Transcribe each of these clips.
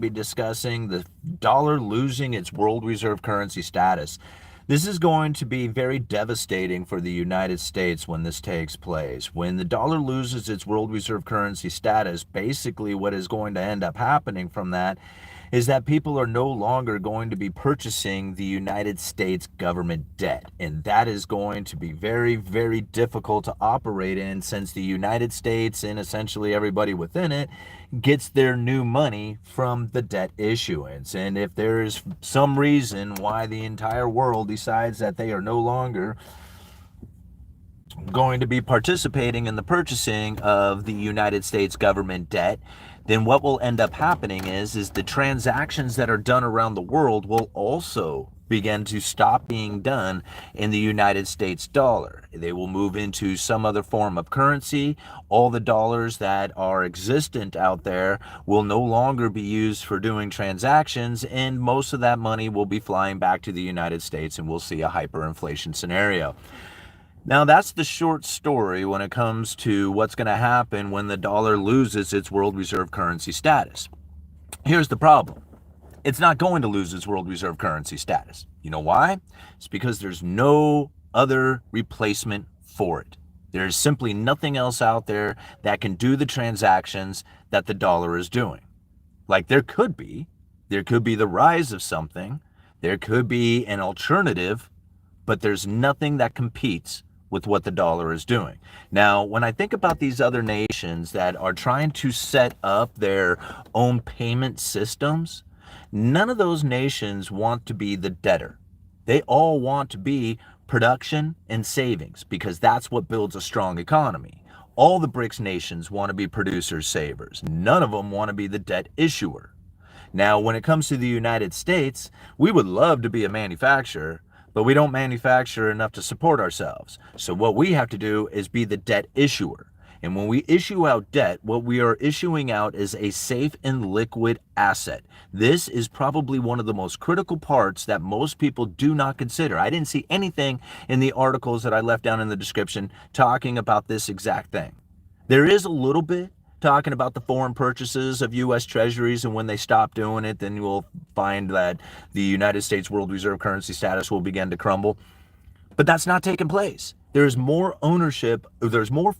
be discussing the dollar losing its world reserve currency status. This is going to be very devastating for the United States when this takes place. When the dollar loses its world reserve currency status, basically what is going to end up happening from that is that people are no longer going to be purchasing the United States government debt. And that is going to be very, very difficult to operate in, since the United States and essentially everybody within it gets their new money from the debt issuance. And if there is some reason why the entire world decides that they are no longer going to be participating in the purchasing of the United States government debt, then what will end up happening is the transactions that are done around the world will also begin to stop being done in the United States dollar. They will move into some other form of currency. All the dollars that are existent out there will no longer be used for doing transactions, and most of that money will be flying back to the United States, and we'll see a hyperinflation scenario. Now, that's the short story when it comes to what's going to happen when the dollar loses its world reserve currency status. Here's the problem. It's not going to lose its world reserve currency status. You know why? It's because there's no other replacement for it. There's simply nothing else out there that can do the transactions that the dollar is doing. Like there could be the rise of something, there could be an alternative, but there's nothing that competes with what the dollar is doing. Now, when I think about these other nations that are trying to set up their own payment systems, none of those nations want to be the debtor. They all want to be production and savings, because that's what builds a strong economy. All the BRICS nations want to be producers, savers. None of them want to be the debt issuer. Now, when it comes to the United States, we would love to be a manufacturer, but we don't manufacture enough to support ourselves. So what we have to do is be the debt issuer. And when we issue out debt, what we are issuing out is a safe and liquid asset. This is probably one of the most critical parts that most people do not consider. I didn't see anything in the articles that I left down in the description talking about this exact thing. There is a little bit talking about the foreign purchases of U.S. treasuries, and when they stop doing it, then you will find that the United States world reserve currency status will begin to crumble. But that's not taking place. There's more ownership, there's more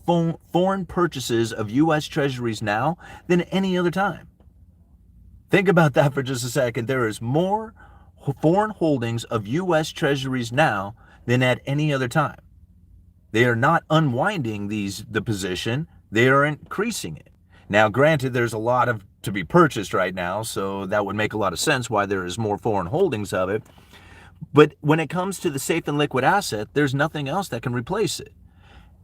foreign purchases of U.S. treasuries now than any other time. Think about that for just a second. There is more foreign holdings of U.S. treasuries now than at any other time. They are not unwinding the position, they are increasing it. Now, granted, there's a lot of to be purchased right now, so that would make a lot of sense why there is more foreign holdings of it. But when it comes to the safe and liquid asset, there's nothing else that can replace it.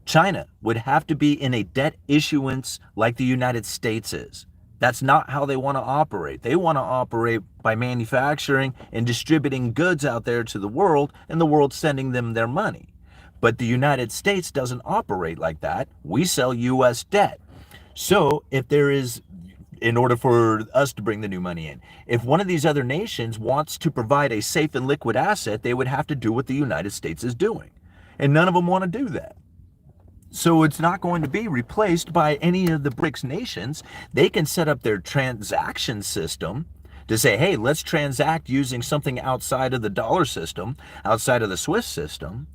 China would have to be in a debt issuance like the United States is. That's not how they want to operate. They want to operate by manufacturing and distributing goods out there to the world, and the world sending them their money. But the United States doesn't operate like that. We sell U.S. debt. So if there is, in order for us to bring the new money in, if one of these other nations wants to provide a safe and liquid asset, they would have to do what the United States is doing. And none of them want to do that. So it's not going to be replaced by any of the BRICS nations. They can set up their transaction system to say, hey, let's transact using something outside of the dollar system, outside of the SWIFT system.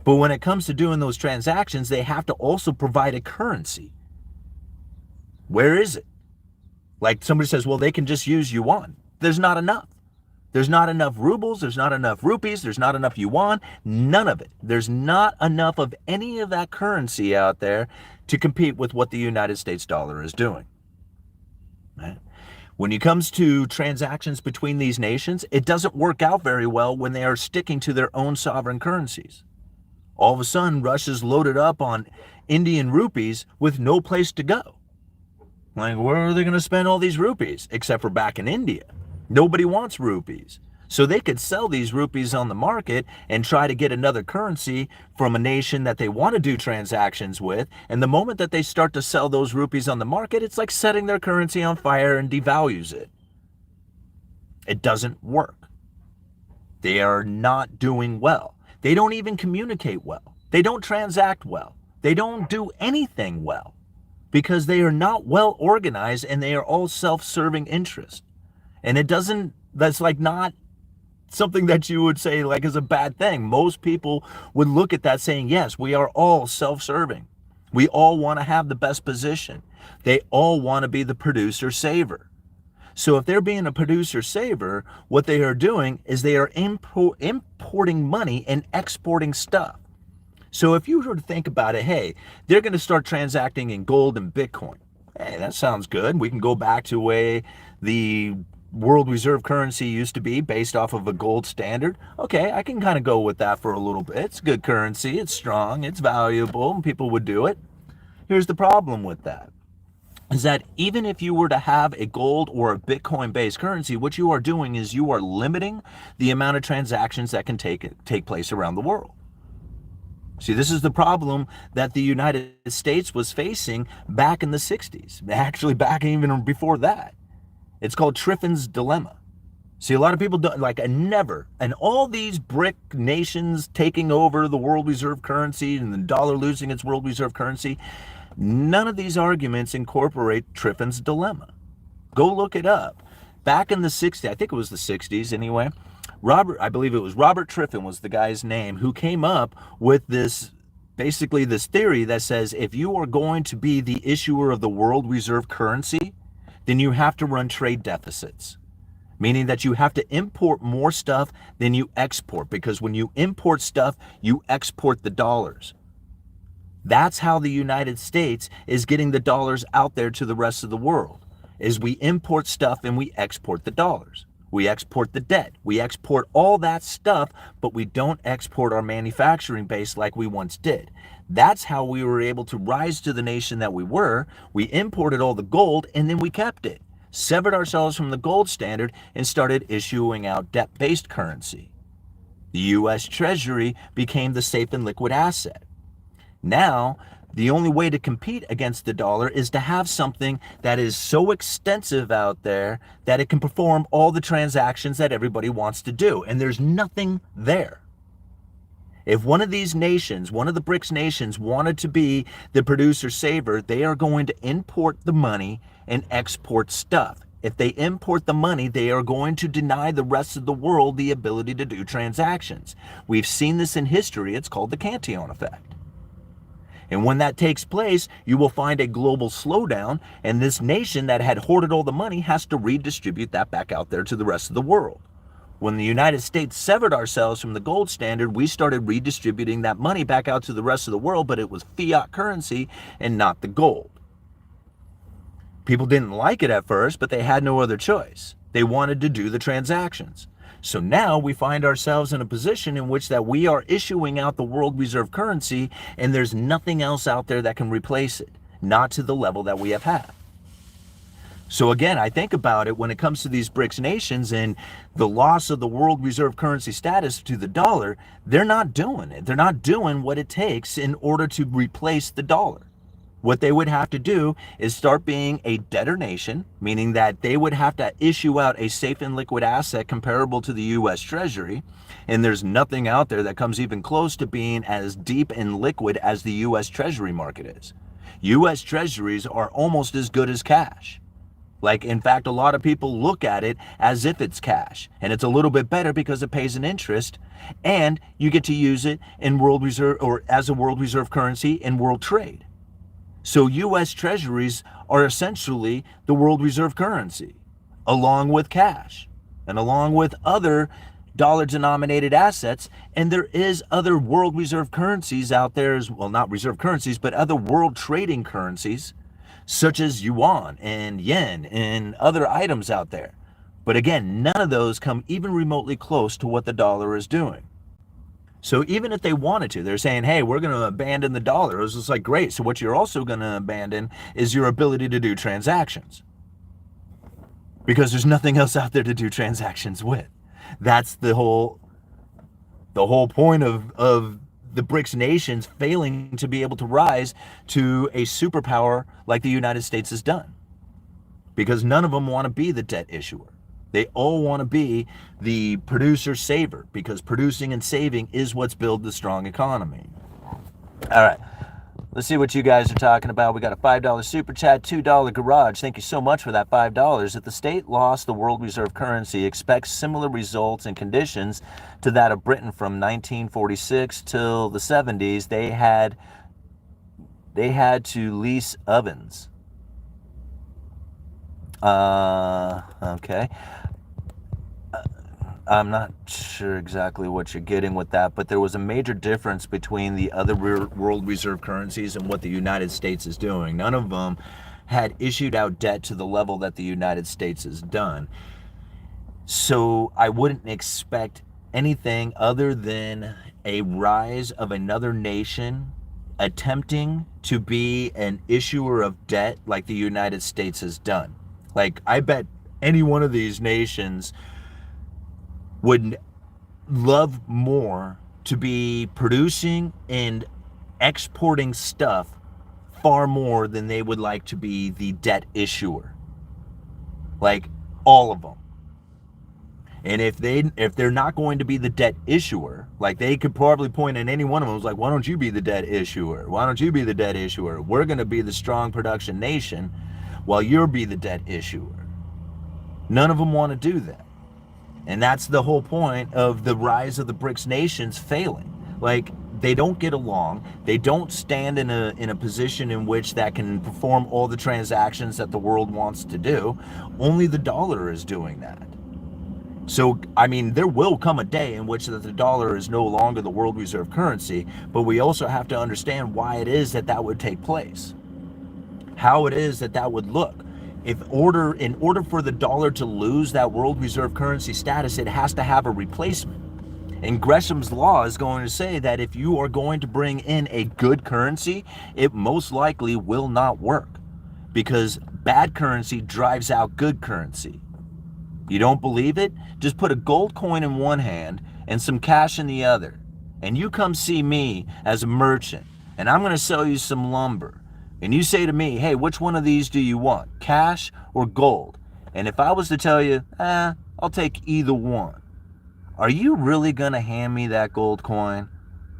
But when it comes to doing those transactions, they have to also provide a currency. Where is it? Like somebody says, well, they can just use yuan. There's not enough. There's not enough rubles. There's not enough rupees. There's not enough yuan. None of it. There's not enough of any of that currency out there to compete with what the United States dollar is doing. Right? When it comes to transactions between these nations, it doesn't work out very well when they are sticking to their own sovereign currencies. All of a sudden, Russia's loaded up on Indian rupees with no place to go. Like, where are they going to spend all these rupees? Except for back in India. Nobody wants rupees. So they could sell these rupees on the market and try to get another currency from a nation that they want to do transactions with. And the moment that they start to sell those rupees on the market, it's like setting their currency on fire and devalues it. It doesn't work. They are not doing well. They don't even communicate well. They don't transact well. They don't do anything well because they are not well organized, and they are all self-serving interests. And that's like not something that you would say like is a bad thing. Most people would look at that saying, yes, we are all self-serving. We all want to have the best position. They all want to be the producer saver. So if they're being a producer saver, what they are doing is they are importing money and exporting stuff. So if you were to think about it, hey, they're going to start transacting in gold and Bitcoin. Hey, that sounds good. We can go back to the way the world reserve currency used to be based off of a gold standard. Okay, I can kind of go with that for a little bit. It's good currency. It's strong. It's valuable. And people would do it. Here's the problem with that. Is that even if you were to have a gold or a Bitcoin-based currency, what you are doing is you are limiting the amount of transactions that can take place around the world. See, this is the problem that the United States was facing back in the 60s, actually back even before that. It's called Triffin's dilemma. See, a lot of people don't like and all these BRIC nations taking over the world reserve currency and the dollar losing its world reserve currency. None of these arguments incorporate Triffin's dilemma. Go look it up. Back in the 60s, I think it was the 60s anyway, I believe it was Robert Triffin was the guy's name, who came up with this theory that says if you are going to be the issuer of the world reserve currency, then you have to run trade deficits. Meaning that you have to import more stuff than you export, because when you import stuff, you export the dollars. That's how the United States is getting the dollars out there to the rest of the world, is we import stuff and we export the dollars. We export the debt. We export all that stuff, but we don't export our manufacturing base like we once did. That's how we were able to rise to the nation that we were. We imported all the gold and then we kept it, severed ourselves from the gold standard and started issuing out debt-based currency. The U.S. Treasury became the safe and liquid asset. Now, the only way to compete against the dollar is to have something that is so extensive out there that it can perform all the transactions that everybody wants to do. And there's nothing there. If one of these nations, one of the BRICS nations, wanted to be the producer saver, they are going to import the money and export stuff. If they import the money, they are going to deny the rest of the world the ability to do transactions. We've seen this in history. It's called the Cantillon effect. And when that takes place, you will find a global slowdown, and this nation that had hoarded all the money has to redistribute that back out there to the rest of the world. When the United States severed ourselves from the gold standard, we started redistributing that money back out to the rest of the world, but it was fiat currency and not the gold. People didn't like it at first, but they had no other choice. They wanted to do the transactions. So now we find ourselves in a position in which that we are issuing out the world reserve currency, and there's nothing else out there that can replace it, not to the level that we have had. So again, I think about it when it comes to these BRICS nations and the loss of the world reserve currency status to the dollar, they're not doing it. They're not doing what it takes in order to replace the dollar. What they would have to do is start being a debtor nation, meaning that they would have to issue out a safe and liquid asset comparable to the U.S. Treasury. And there's nothing out there that comes even close to being as deep and liquid as the U.S. Treasury market is. U.S. Treasuries are almost as good as cash. Like, in fact, a lot of people look at it as if it's cash. And it's a little bit better because it pays an interest. And you get to use it in world reserve or as a world reserve currency in world trade. So U.S. Treasuries are essentially the world reserve currency, along with cash and along with other dollar-denominated assets. And there is other world reserve currencies out there as well, not reserve currencies, but other world trading currencies, such as yuan and yen and other items out there. But again, none of those come even remotely close to what the dollar is doing. So even if they wanted to, they're saying, hey, we're going to abandon the dollar. It was just like, great. So what you're also going to abandon is your ability to do transactions. Because there's nothing else out there to do transactions with. That's the whole point of the BRICS nations failing to be able to rise to a superpower like the United States has done. Because none of them want to be the debt issuer. They all want to be the producer saver, because producing and saving is what's built the strong economy. All right, Let's see what you guys are talking about. We got a $5 super chat, $2 garage. Thank you so much for that $5. If the state lost the world reserve currency, expect similar results and conditions to that of Britain from 1946 till the 70s. They had to lease ovens. Okay. I'm not sure exactly what you're getting with that, but there was a major difference between the other world reserve currencies and what the United States is doing. None of them had issued out debt to the level that the United States has done. So I wouldn't expect anything other than a rise of another nation attempting to be an issuer of debt like the United States has done. Like, I bet any one of these nations would love more to be producing and exporting stuff far more than they would like to be the debt issuer. Like, all of them. And if they're not going to be the debt issuer, like, they could probably point at any one of them, was like, why don't you be the debt issuer? Why don't you be the debt issuer? We're going to be the strong production nation while you'll be the debt issuer. None of them want to do that. And that's the whole point of the rise of the BRICS nations failing. Like, they don't get along. They don't stand in a position in which that can perform all the transactions that the world wants to do. Only the dollar is doing that. So, I mean, there will come a day in which the dollar is no longer the world reserve currency, but we also have to understand why it is that that would take place. How it is that that would look. In order for the dollar to lose that world reserve currency status, it has to have a replacement. And Gresham's law is going to say that if you are going to bring in a good currency, it most likely will not work, because bad currency drives out good currency. You don't believe it? Just put a gold coin in one hand and some cash in the other, and you come see me as a merchant, and I'm going to sell you some lumber. And you say to me, hey, which one of these do you want, cash or gold? And if I was to tell you, I'll take either one, are you really going to hand me that gold coin?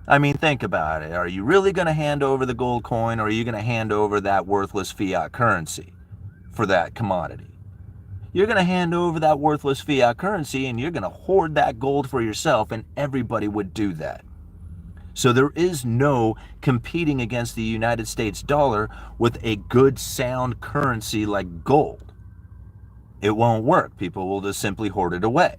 I mean, think about it. Are you really going to hand over the gold coin, or are you going to hand over that worthless fiat currency for that commodity? You're going to hand over that worthless fiat currency, and you're going to hoard that gold for yourself, and everybody would do that. So there is no competing against the United States dollar with a good, sound currency like gold. It won't work. People will just simply hoard it away.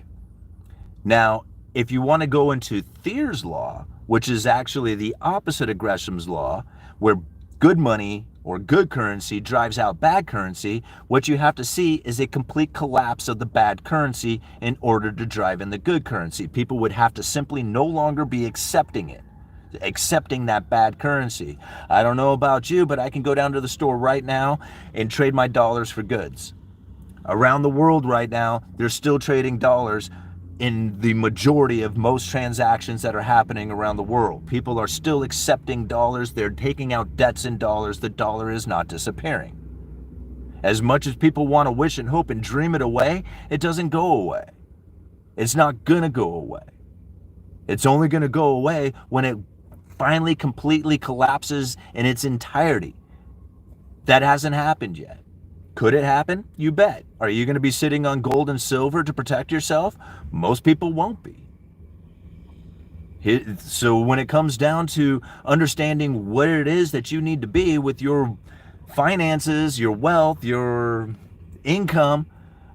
Now, if you want to go into Thier's law, which is actually the opposite of Gresham's law, where good money or good currency drives out bad currency, what you have to see is a complete collapse of the bad currency in order to drive in the good currency. People would have to simply no longer be accepting that bad currency. I don't know about you, but I can go down to the store right now and trade my dollars for goods. Around the world right now, they're still trading dollars in the majority of most transactions that are happening around the world. People are still accepting dollars. They're taking out debts in dollars. The dollar is not disappearing. As much as people want to wish and hope and dream it away, it doesn't go away. It's not going to go away. It's only going to go away when it finally completely collapses in its entirety. That hasn't happened yet. Could it happen? You bet. Are you going to be sitting on gold and silver to protect yourself? Most people won't be. So when it comes down to understanding what it is that you need to be with your finances, your wealth, your income,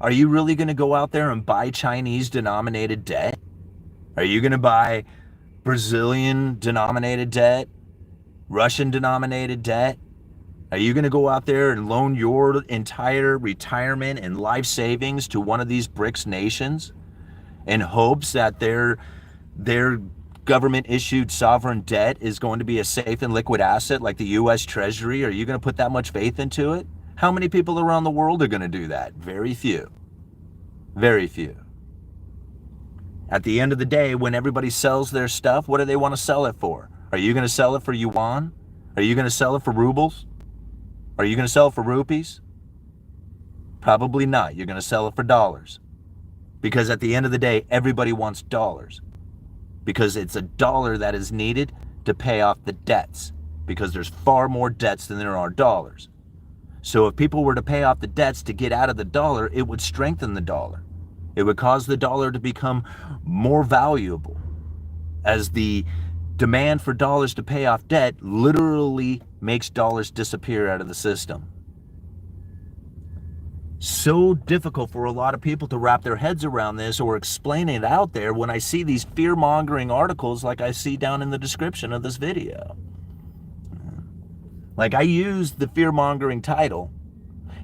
are you really going to go out there and buy Chinese denominated debt? Are you going to buy Brazilian denominated debt, Russian denominated debt? Are you going to go out there and loan your entire retirement and life savings to one of these BRICS nations in hopes that their government issued sovereign debt is going to be a safe and liquid asset like the US Treasury? Are you going to put that much faith into it? How many people around the world are going to do that? Very few. Very few. At the end of the day, when everybody sells their stuff, what do they want to sell it for? Are you going to sell it for yuan? Are you going to sell it for rubles? Are you going to sell it for rupees? Probably not. You're going to sell it for dollars. Because at the end of the day, everybody wants dollars. Because it's a dollar that is needed to pay off the debts. because there's far more debts than there are dollars. So if people were to pay off the debts to get out of the dollar, it would strengthen the dollar. It would cause the dollar to become more valuable, as the demand for dollars to pay off debt literally makes dollars disappear out of the system. So difficult for a lot of people to wrap their heads around this or explain it out there when I see these fear-mongering articles like I see down in the description of this video. Like, I use the fear-mongering title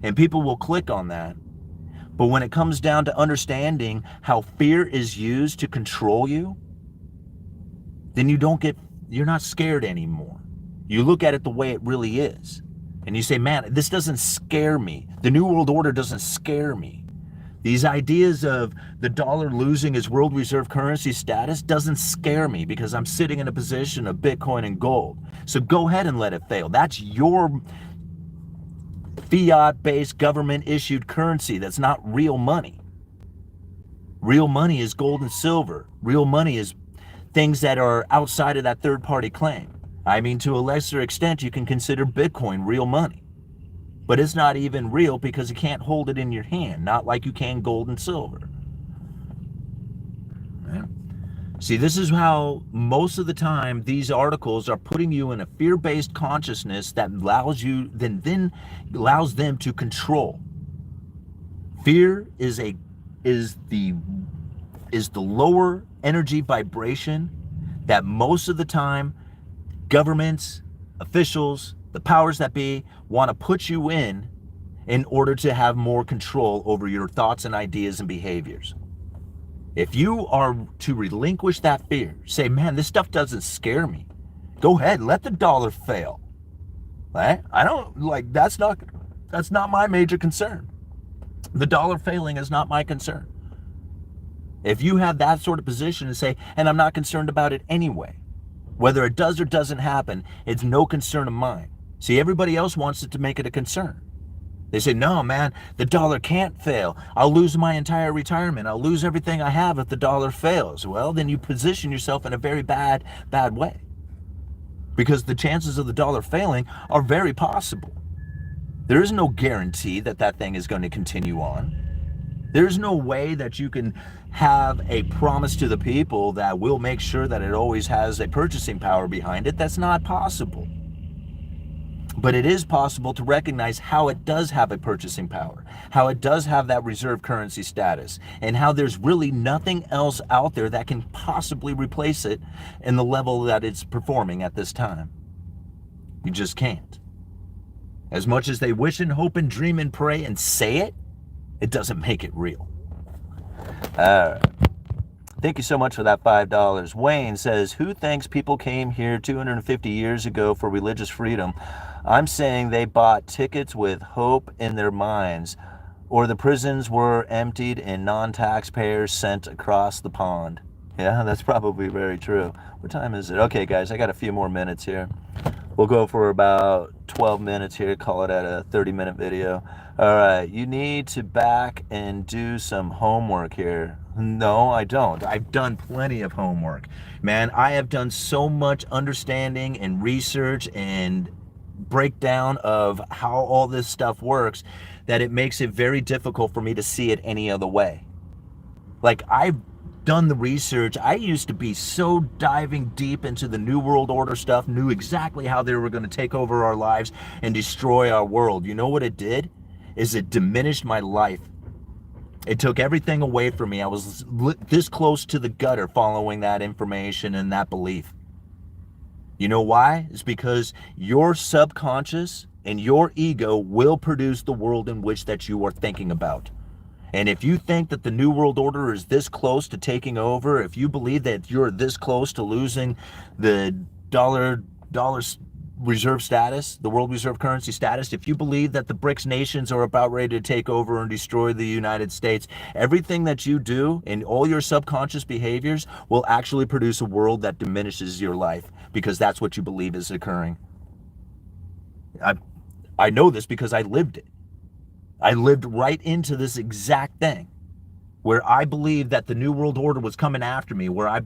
and people will click on that. But when it comes down to understanding how fear is used to control you, then you're not scared anymore. You look at it the way it really is. And you say, man, this doesn't scare me. The New World Order doesn't scare me. These ideas of the dollar losing its world reserve currency status doesn't scare me because I'm sitting in a position of Bitcoin and gold. So go ahead and let it fail. That's your fiat-based government-issued currency. That's not real money. Real money is gold and silver. Real money is things that are outside of that third-party claim. I mean, to a lesser extent, you can consider Bitcoin real money. But it's not even real because you can't hold it in your hand, not like you can gold and silver. Right? See, this is how most of the time these articles are putting you in a fear-based consciousness that allows you, then allows them to control. Fear is the lower energy vibration that most of the time governments, officials, the powers that be want to put you in order to have more control over your thoughts and ideas and behaviors. If you are to relinquish that fear, say, man, this stuff doesn't scare me. Go ahead, let the dollar fail. Right? That's not my major concern. The dollar failing is not my concern. If you have that sort of position and say, and I'm not concerned about it anyway, whether it does or doesn't happen, it's no concern of mine. See, everybody else wants it to make it a concern. They say, no, man, the dollar can't fail. I'll lose my entire retirement. I'll lose everything I have if the dollar fails. Well, then you position yourself in a very bad way. Because the chances of the dollar failing are very possible. There is no guarantee that that thing is going to continue on. There's no way that you can have a promise to the people that will make sure that it always has a purchasing power behind it. That's not possible. But it is possible to recognize how it does have a purchasing power, how it does have that reserve currency status, and how there's really nothing else out there that can possibly replace it in the level that it's performing at this time. You just can't. As much as they wish and hope and dream and pray and say it, it doesn't make it real. All right. Thank you so much for that $5. Wayne says, who thinks people came here 250 years ago for religious freedom? I'm saying they bought tickets with hope in their minds, or the prisons were emptied and non-taxpayers sent across the pond. Yeah, that's probably very true. What time is it? Okay, guys, I got a few more minutes here. We'll go for about 12 minutes here, call it at a 30-minute video. All right, you need to back and do some homework here. No, I don't. I've done plenty of homework. Man, I have done so much understanding and research and breakdown of how all this stuff works that it makes it very difficult for me to see it any other way. Like, I've done the research. I used to be so diving deep into the New World Order stuff, knew exactly how they were going to take over our lives and destroy our world. You know what it did? Is it diminished my life. It took everything away from me. I was this close to the gutter following that information and that belief. You know why? It's because your subconscious and your ego will produce the world in which that you are thinking about. And if you think that the New World Order is this close to taking over, if you believe that you're this close to losing the dollar reserve status, the world reserve currency status, if you believe that the BRICS nations are about ready to take over and destroy the United States, everything that you do and all your subconscious behaviors will actually produce a world that diminishes your life, because that's what you believe is occurring. I know this because I lived it. I lived right into this exact thing, where I believed that the New World Order was coming after me, where I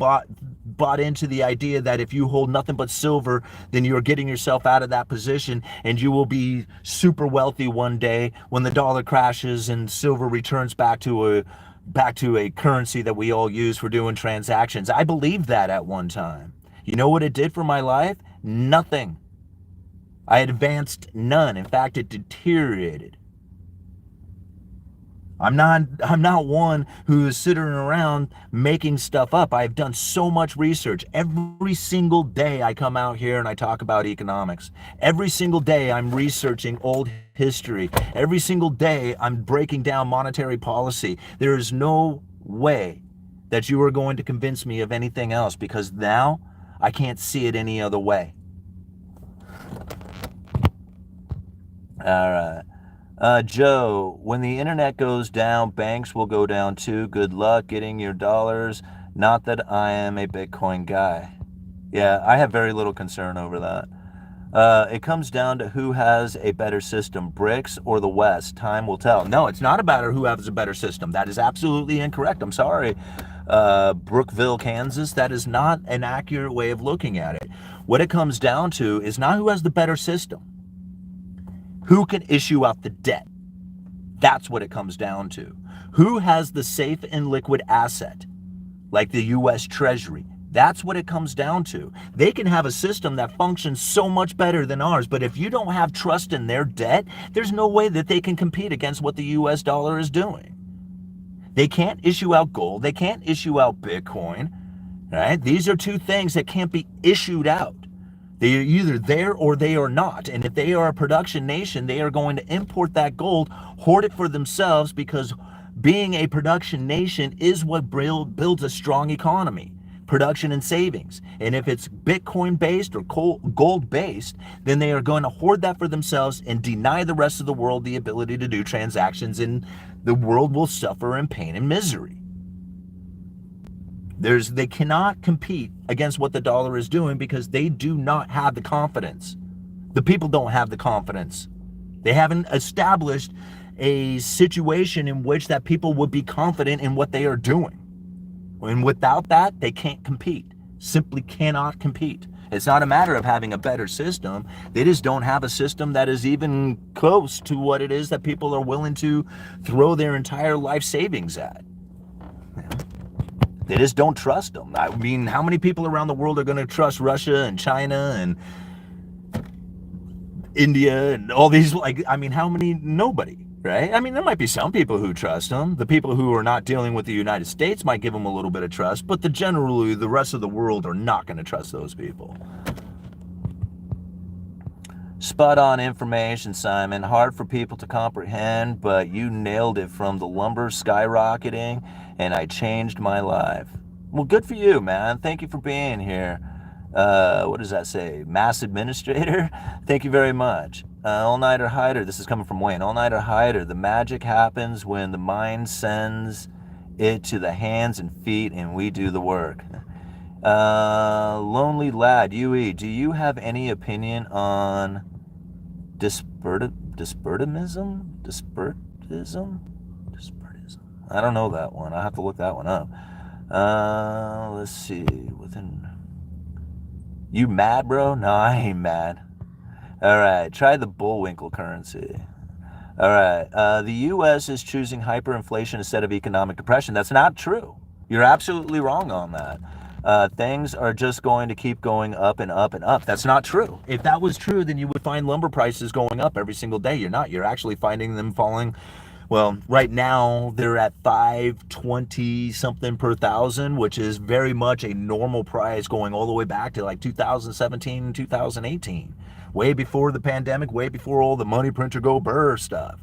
bought into the idea that if you hold nothing but silver, then you're getting yourself out of that position and you will be super wealthy one day when the dollar crashes and silver returns back to a currency that we all use for doing transactions. I believed that at one time. You know what it did for my life? Nothing. I advanced none. In fact, it deteriorated. I'm not one who is sitting around making stuff up. I've done so much research. Every single day I come out here and I talk about economics. Every single day I'm researching old history. Every single day I'm breaking down monetary policy. There is no way that you are going to convince me of anything else, because now I can't see it any other way. All right. Joe, when the internet goes down, banks will go down too. Good luck getting your dollars. Not that I am a Bitcoin guy. Yeah, I have very little concern over that. It comes down to who has a better system, BRICS or the West. Time will tell. No, it's not about who has a better system. That is absolutely incorrect. I'm sorry, Brookville, Kansas. That is not an accurate way of looking at it. What it comes down to is not who has the better system. Who can issue out the debt? That's what it comes down to. Who has the safe and liquid asset, like the U.S. Treasury? That's what it comes down to. They can have a system that functions so much better than ours, but if you don't have trust in their debt, there's no way that they can compete against what the U.S. dollar is doing. They can't issue out gold. They can't issue out Bitcoin, right? These are two things that can't be issued out. They are either there or they are not. And if they are a production nation, they are going to import that gold, hoard it for themselves, because being a production nation is what builds a strong economy, production and savings. And if it's Bitcoin based or gold based, then they are going to hoard that for themselves and deny the rest of the world the ability to do transactions, and the world will suffer in pain and misery. They cannot compete against what the dollar is doing because they do not have the confidence. The people don't have the confidence. They haven't established a situation in which that people would be confident in what they are doing. And without that, they can't compete. Simply cannot compete. It's not a matter of having a better system. They just don't have a system that is even close to what it is that people are willing to throw their entire life savings at. They just don't trust them. I mean, how many people around the world are going to trust Russia and China and India and all these? How many? Nobody, right? I mean, there might be some people who trust them. The people who are not dealing with the United States might give them a little bit of trust, but generally the rest of the world are not going to trust those people. Spot on information, Simon. Hard for people to comprehend, but you nailed it. From the lumber skyrocketing, and I changed my life. Well, good for you, man. Thank you for being here. What does that say? Mass administrator? Thank you very much. All-nighter hider. This is coming from Wayne. All-nighter hider. The magic happens when the mind sends it to the hands and feet, and we do the work. Lonely lad, UE, do you have any opinion on despertism? I don't know that one. I have to look that one up. Let's see. You mad, bro? No, I ain't mad. All right. Try the Bullwinkle currency. All right. The U.S. is choosing hyperinflation instead of economic depression. That's not true. You're absolutely wrong on that. Things are just going to keep going up and up and up. That's not true. If that was true, then you would find lumber prices going up every single day. You're not. You're actually finding them falling. Well, right now they're at $520 something per thousand, which is very much a normal price going all the way back to like 2017, 2018, way before the pandemic, way before all the money printer go burr stuff.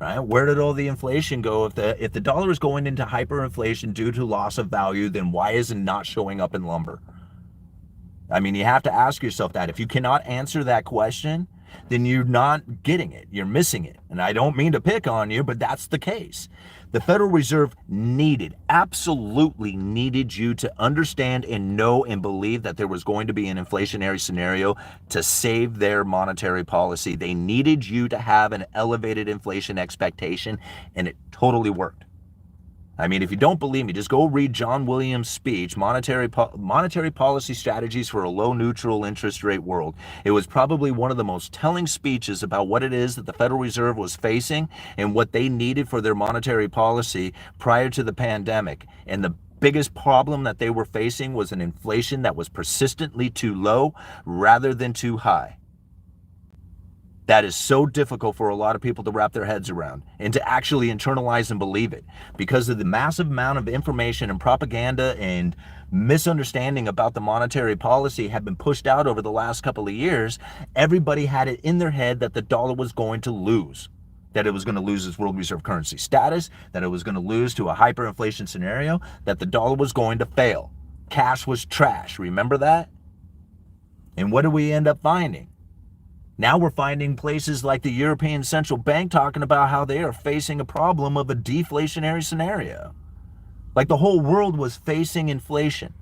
Right? Where did all the inflation go? If the dollar is going into hyperinflation due to loss of value, then why is it not showing up in lumber? I mean, you have to ask yourself that. If you cannot answer that question, then you're not getting it. You're missing it. And I don't mean to pick on you, but that's the case. The Federal Reserve absolutely needed you to understand and know and believe that there was going to be an inflationary scenario to save their monetary policy. They needed you to have an elevated inflation expectation, and it totally worked. I mean, if you don't believe me, just go read John Williams' speech, Monetary Policy Strategies for a Low Neutral Interest Rate World. It was probably one of the most telling speeches about what it is that the Federal Reserve was facing and what they needed for their monetary policy prior to the pandemic. And the biggest problem that they were facing was an inflation that was persistently too low rather than too high. That is so difficult for a lot of people to wrap their heads around and to actually internalize and believe it because of the massive amount of information and propaganda and misunderstanding about the monetary policy have been pushed out over the last couple of years. Everybody had it in their head that the dollar was going to lose, that it was going to lose its world reserve currency status, that it was going to lose to a hyperinflation scenario, that the dollar was going to fail. Cash was trash. Remember that? And what do we end up finding? Now we're finding places like the European Central Bank talking about how they are facing a problem of a deflationary scenario. Like the whole world was facing inflation.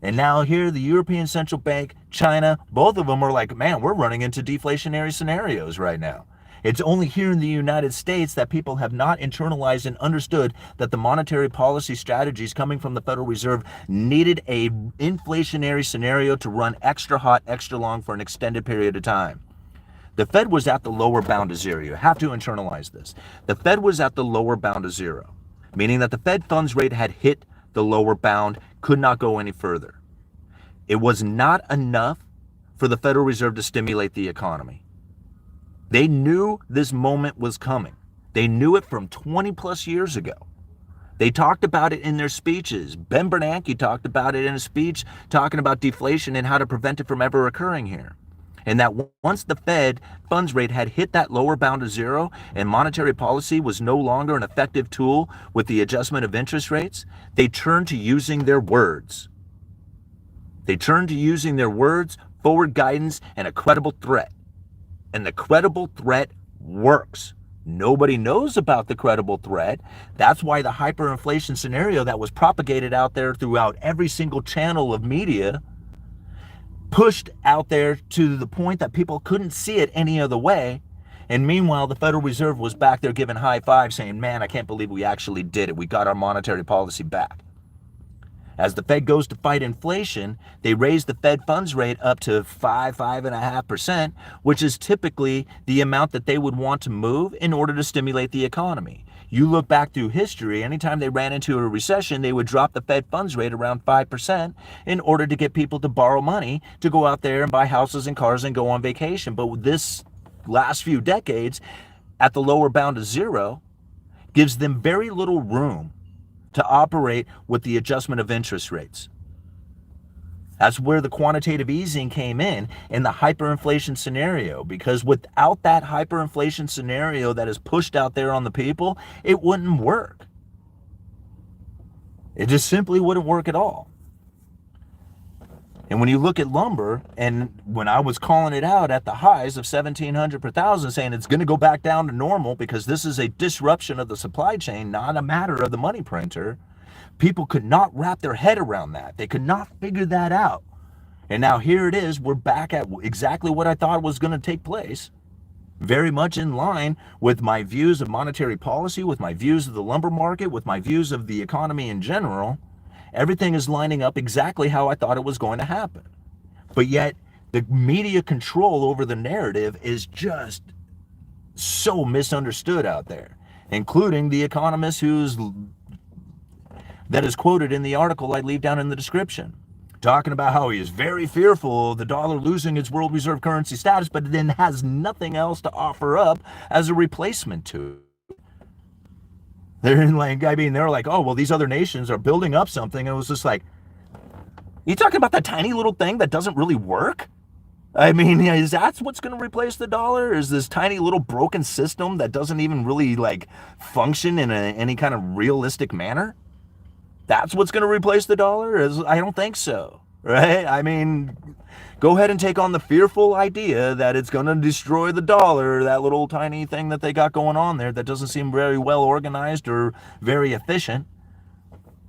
And now here the European Central Bank, China, both of them are like, man, we're running into deflationary scenarios right now. It's only here in the United States that people have not internalized and understood that the monetary policy strategies coming from the Federal Reserve needed a inflationary scenario to run extra hot, extra long for an extended period of time. The Fed was at the lower bound of zero. You have to internalize this. The Fed was at the lower bound of zero, meaning that the Fed funds rate had hit the lower bound, could not go any further. It was not enough for the Federal Reserve to stimulate the economy. They knew this moment was coming. They knew it from 20 plus years ago. They talked about it in their speeches. Ben Bernanke talked about it in a speech talking about deflation and how to prevent it from ever occurring here. And that once the Fed funds rate had hit that lower bound of zero and monetary policy was no longer an effective tool with the adjustment of interest rates, they turned to using their words. They turned to using their words, forward guidance, and a credible threat. And the credible threat works. Nobody knows about the credible threat. That's why the hyperinflation scenario that was propagated out there throughout every single channel of media, pushed out there to the point that people couldn't see it any other way. And meanwhile, the Federal Reserve was back there giving high fives saying, man, I can't believe we actually did it. We got our monetary policy back. As the Fed goes to fight inflation, they raise the Fed funds rate up to 5.5%, which is typically the amount that they would want to move in order to stimulate the economy. You look back through history, anytime they ran into a recession, they would drop the Fed funds rate around 5% in order to get people to borrow money to go out there and buy houses and cars and go on vacation. But this last few decades, at the lower bound of zero, gives them very little room to operate with the adjustment of interest rates. That's where the quantitative easing came in the hyperinflation scenario, because without that hyperinflation scenario that is pushed out there on the people, it wouldn't work. It just simply wouldn't work at all. And when you look at lumber, and when I was calling it out at the highs of 1,700 per thousand, saying it's going to go back down to normal because this is a disruption of the supply chain, not a matter of the money printer, people could not wrap their head around that. They could not figure that out. And now here it is. We're back at exactly what I thought was going to take place. Very much in line with my views of monetary policy, with my views of the lumber market, with my views of the economy in general. Everything is lining up exactly how I thought it was going to happen. But yet, the media control over the narrative is just so misunderstood out there, including the economist that is quoted in the article I leave down in the description, talking about how he is very fearful of the dollar losing its world reserve currency status, but then has nothing else to offer up as a replacement to it. They're like, oh, well, these other nations are building up something. And it was just like, you talking about that tiny little thing that doesn't really work? I mean, is that what's going to replace the dollar? Is this tiny little broken system that doesn't even really function in any kind of realistic manner? That's what's going to replace the dollar? I don't think so, right? I mean, go ahead and take on the fearful idea that it's going to destroy the dollar, that little tiny thing that they got going on there that doesn't seem very well organized or very efficient.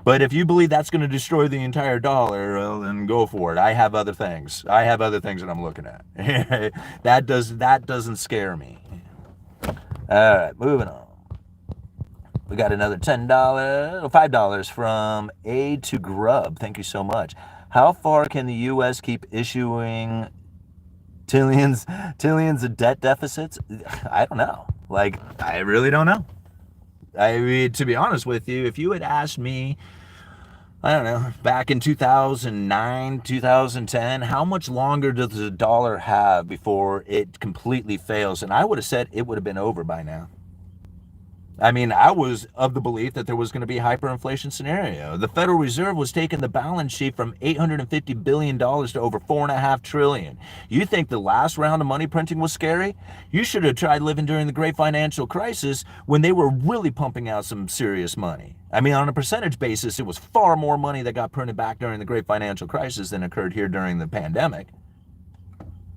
But if you believe that's going to destroy the entire dollar, well, then go for it. I have other things. That I'm looking at. That doesn't scare me. All right, moving on. We got another $10, $5 from A to Grub. Thank you so much. How far can the U.S. keep issuing trillions of debt deficits? I don't know. Like, I really don't know. I mean, to be honest with you, if you had asked me, I don't know, back in 2009, 2010, how much longer does the dollar have before it completely fails? And I would have said it would have been over by now. I mean, I was of the belief that there was going to be a hyperinflation scenario. The Federal Reserve was taking the balance sheet from $850 billion to over $4.5 trillion. You think the last round of money printing was scary? You should have tried living during the great financial crisis when they were really pumping out some serious money. I mean, on a percentage basis, it was far more money that got printed back during the great financial crisis than occurred here during the pandemic.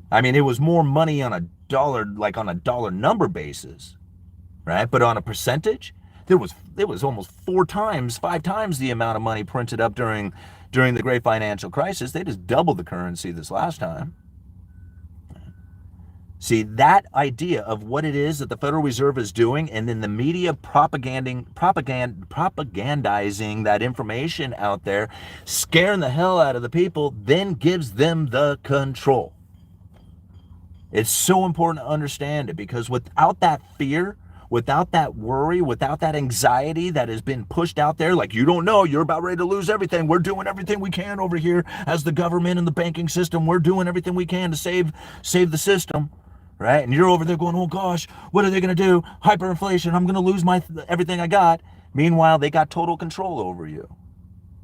I mean, it was more money on a dollar, like on a dollar number basis. Right? But on a percentage, there was almost 4 times, 5 times the amount of money printed up during the great financial crisis. They just doubled the currency this last time. See, that idea of what it is that the Federal Reserve is doing, and then the media propagandizing that information out there, scaring the hell out of the people, then gives them the control. It's so important to understand it, because without that fear, without that worry, without that anxiety that has been pushed out there, like, you don't know, you're about ready to lose everything. We're doing everything we can over here as the government and the banking system. We're doing everything we can to save the system, right? And you're over there going, oh gosh, what are they going to do? Hyperinflation, I'm going to lose everything I got. Meanwhile, they got total control over you.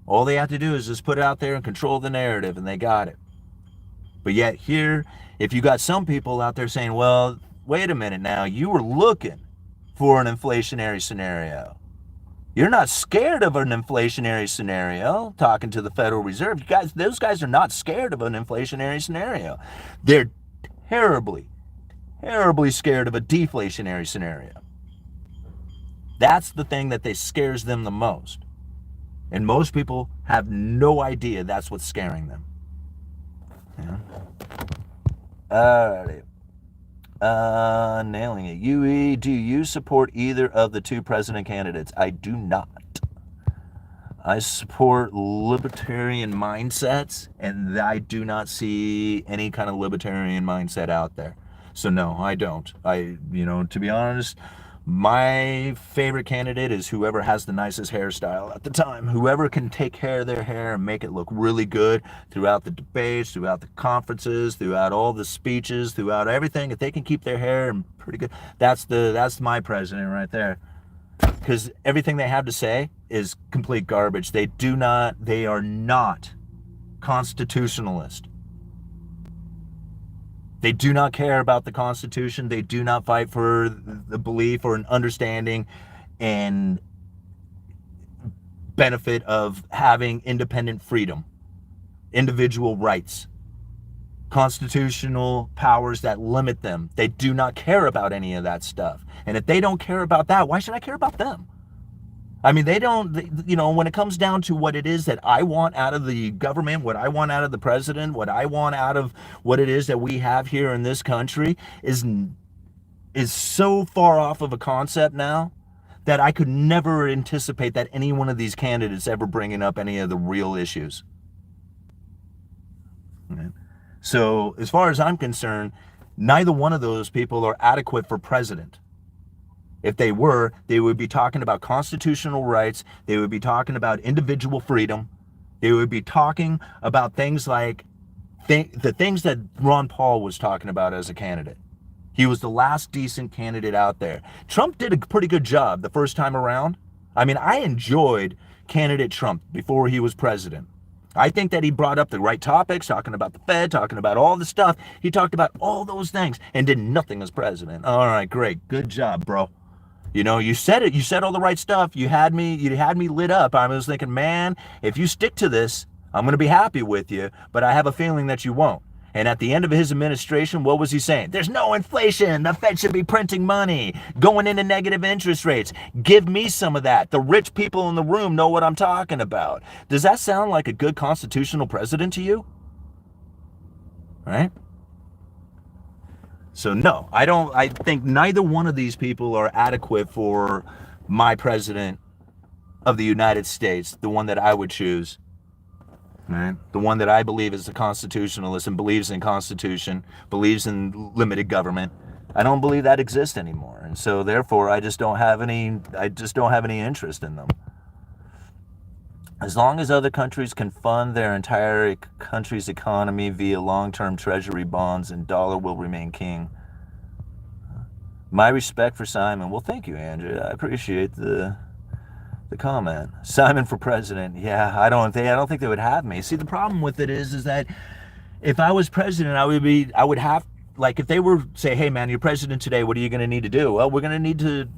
All they have to do is just put it out there and control the narrative, and they got it. But yet here, if you got some people out there saying, well, wait a minute now, you were looking for an inflationary scenario. You're not scared of an inflationary scenario, talking to the Federal Reserve. You guys, those guys are not scared of an inflationary scenario. They're terribly, terribly scared of a deflationary scenario. That's the thing that scares them the most. And most people have no idea that's what's scaring them. Yeah. Alrighty. Nailing it. UE, do you support either of the 2 president candidates? I do not. I support libertarian mindsets, and I do not see any kind of libertarian mindset out there. So no, I don't. To be honest, my favorite candidate is whoever has the nicest hairstyle at the time. Whoever can take care of their hair and make it look really good throughout the debates, throughout the conferences, throughout all the speeches, throughout everything. If they can keep their hair pretty good, that's my president right there. Because everything they have to say is complete garbage. They are not constitutionalist. They do not care about the Constitution. They do not fight for the belief or an understanding and benefit of having independent freedom, individual rights, constitutional powers that limit them. They do not care about any of that stuff. And if they don't care about that, why should I care about them? I mean, when it comes down to what it is that I want out of the government, what I want out of the president, what I want out of what it is that we have here in this country is so far off of a concept now that I could never anticipate that any one of these candidates ever bringing up any of the real issues. Okay. So as far as I'm concerned, neither one of those people are adequate for president. If they were, they would be talking about constitutional rights. They would be talking about individual freedom. They would be talking about things like the things that Ron Paul was talking about as a candidate. He was the last decent candidate out there. Trump did a pretty good job the first time around. I mean, I enjoyed candidate Trump before he was president. I think that he brought up the right topics, talking about the Fed, talking about all the stuff. He talked about all those things and did nothing as president. All right, great. Good job, bro. You said it. You said all the right stuff. You had me lit up. I was thinking, man, if you stick to this, I'm going to be happy with you, but I have a feeling that you won't. And at the end of his administration, what was he saying? There's no inflation. The Fed should be printing money, going into negative interest rates. Give me some of that. The rich people in the room know what I'm talking about. Does that sound like a good constitutional president to you? Right? So no, I think neither one of these people are adequate for my president of the United States, the one that I would choose, right? The one that I believe is the constitutionalist and believes in Constitution, believes in limited government. I don't believe that exists anymore, and so therefore I just don't have any interest in them. As long as other countries can fund their entire country's economy via long-term treasury bonds, and dollar will remain king. My respect for Simon. Well, thank you, Andrew. I appreciate the comment. Simon for president. Yeah, I don't think they would have me. See, the problem with it is that if I was president, I would have, like, if they were say, hey man, you're president today, what are you going to need to do? Well, we're going to need to,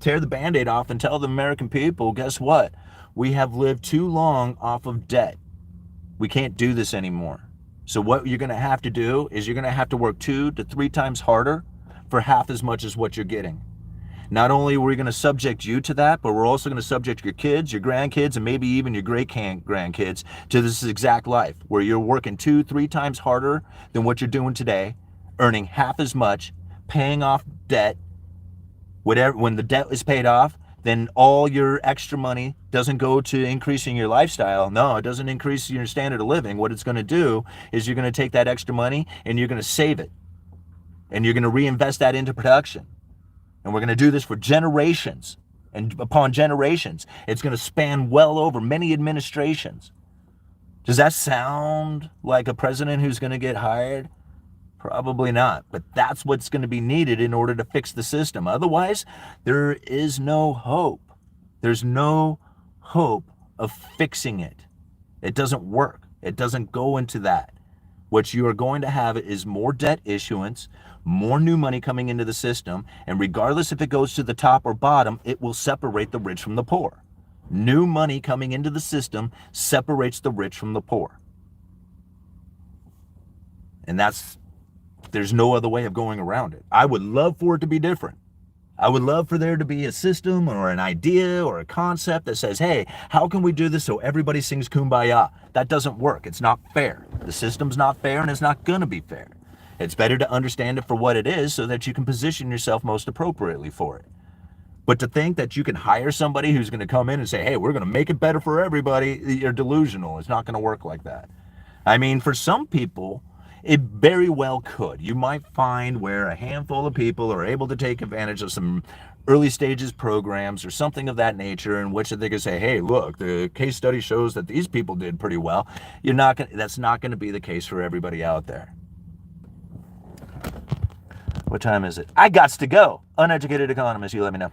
tear the Band-Aid off and tell the American people, guess what? We have lived too long off of debt. We can't do this anymore. So what you're going to have to do is you're going to have to work 2 to 3 times harder for half as much as what you're getting. Not only are we going to subject you to that, but we're also going to subject your kids, your grandkids, and maybe even your great-grandkids to this exact life, where you're working 2-3 times harder than what you're doing today, earning half as much, paying off debt. Whatever, when the debt is paid off, then all your extra money doesn't go to increasing your lifestyle. No, it doesn't increase your standard of living. What it's going to do is you're going to take that extra money and you're going to save it. And you're going to reinvest that into production. And we're going to do this for generations and upon generations. It's going to span well over many administrations. Does that sound like a president who's going to get hired? Probably not. But that's what's going to be needed in order to fix the system. Otherwise, there is no hope. There's no hope of fixing it. It doesn't work. It doesn't go into that. What you are going to have is more debt issuance, more new money coming into the system, and regardless if it goes to the top or bottom, it will separate the rich from the poor. New money coming into the system separates the rich from the poor. And there's no other way of going around it. I would love for it to be different. I would love for there to be a system or an idea or a concept that says, hey, how can we do this so everybody sings Kumbaya? That doesn't work. It's not fair. The system's not fair, and it's not going to be fair. It's better to understand it for what it is so that you can position yourself most appropriately for it. But to think that you can hire somebody who's going to come in and say, hey, we're going to make it better for everybody, you're delusional. It's not going to work like that. I mean, for some people, it very well could. You might find where a handful of people are able to take advantage of some early stages programs or something of that nature in which they could say, hey, look, the case study shows that these people did pretty well. That's not going to be the case for everybody out there. What time is it? I gots to go. Uneducated Economist, you let me know.